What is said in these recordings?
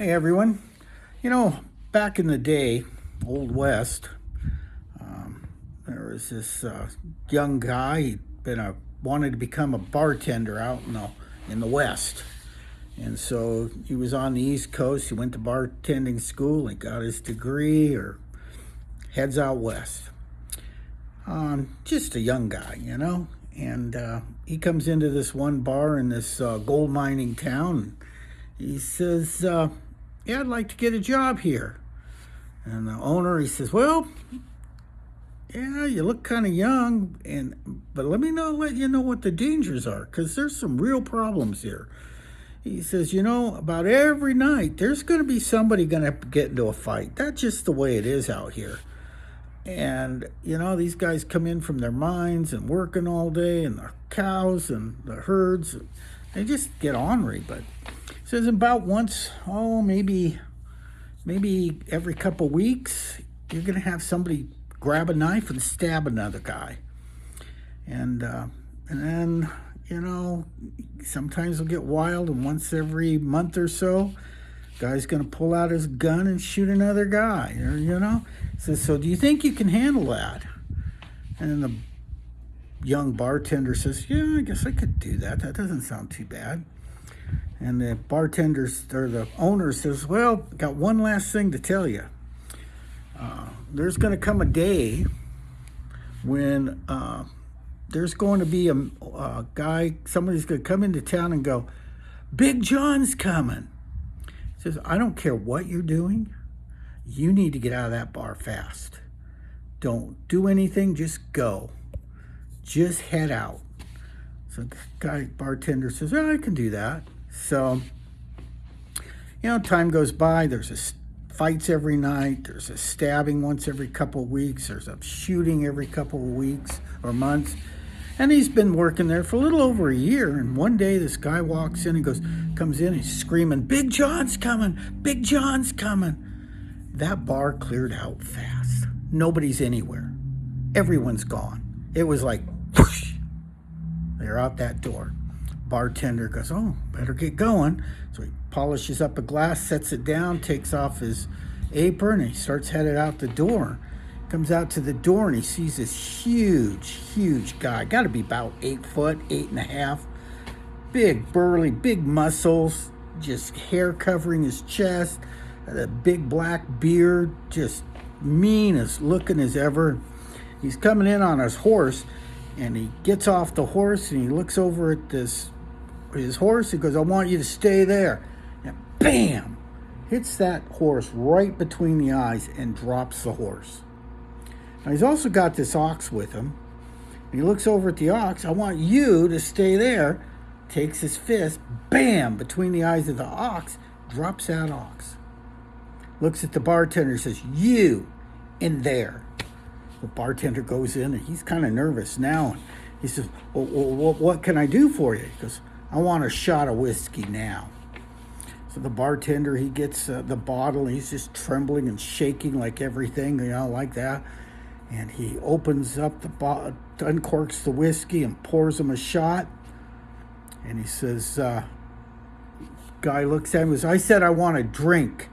Hey everyone. You know, back in the day, Old West, there was this young guy. Wanted to become a bartender out in the West, and so he was on the East Coast. He went to bartending school and got his degree, or heads out west. Just a young guy, and he comes into this one bar in this gold mining town. He says, "Yeah, I'd like to get a job here." And the owner, he says, "Well, yeah, you look kind of young, but let you know what the dangers are, because there's some real problems here." He says, "About every night, there's going to be somebody going to get into a fight. That's just the way it is out here. And, these guys come in from their mines and working all day, and the cows and the herds, they just get ornery." But he says about once, maybe every couple weeks, you're going to have somebody grab a knife and stab another guy. And then, sometimes they'll get wild, and once every month or so, guy's going to pull out his gun and shoot another guy. Says, "So do you think you can handle that?" And the young bartender says, "Yeah, I guess I could do that. That doesn't sound too bad." And the the owner says, "Well, got one last thing to tell you. There's going to come a day when there's going to be a guy, somebody's going to come into town and go, 'Big John's coming.' He says, 'I don't care what you're doing. You need to get out of that bar fast. Don't do anything. Just go. Just head out.'" So the bartender says, "Well, I can do that." So, time goes by. There's fights every night. There's a stabbing once every couple of weeks. There's a shooting every couple of weeks or months. And he's been working there for a little over a year. And one day this guy walks in and comes in, he's screaming, "Big John's coming! Big John's coming!" That bar cleared out fast. Nobody's anywhere. Everyone's gone. It was like, whoosh, they're out that door. Bartender goes, "Oh, better get going." So he polishes up a glass, sets it down, takes off his apron, and he starts headed out the door. Comes out to the door, and he sees this huge guy. Got to be about 8 foot, 8.5. Big, burly, big muscles, just hair covering his chest, a big black beard, just mean as looking as ever. He's coming in on his horse, and he gets off the horse, and he looks over at his horse. He goes, "I want you to stay there." And bam! Hits that horse right between the eyes and drops the horse. Now he's also got this ox with him. And he looks over at the ox. "I want you to stay there." Takes his fist, bam, between the eyes of the ox, drops that ox. Looks at the bartender, says, "You in there." The bartender goes in, and he's kind of nervous now. He says, "Well, what can I do for you?" He goes, "I want a shot of whiskey now." So the bartender, he gets the bottle, and he's just trembling and shaking like everything, like that. And he opens up the bottle, uncorks the whiskey, and pours him a shot. And he says, guy looks at him and says, "I said I want a drink."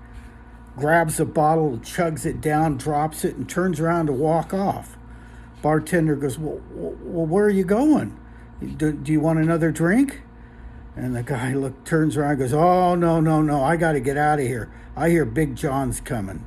Grabs the bottle, chugs it down, drops it, and turns around to walk off. Bartender goes, well, "Where are you going? Do you want another drink?" And the guy turns around and goes, "Oh, no, I got to get out of here. I hear Big John's coming."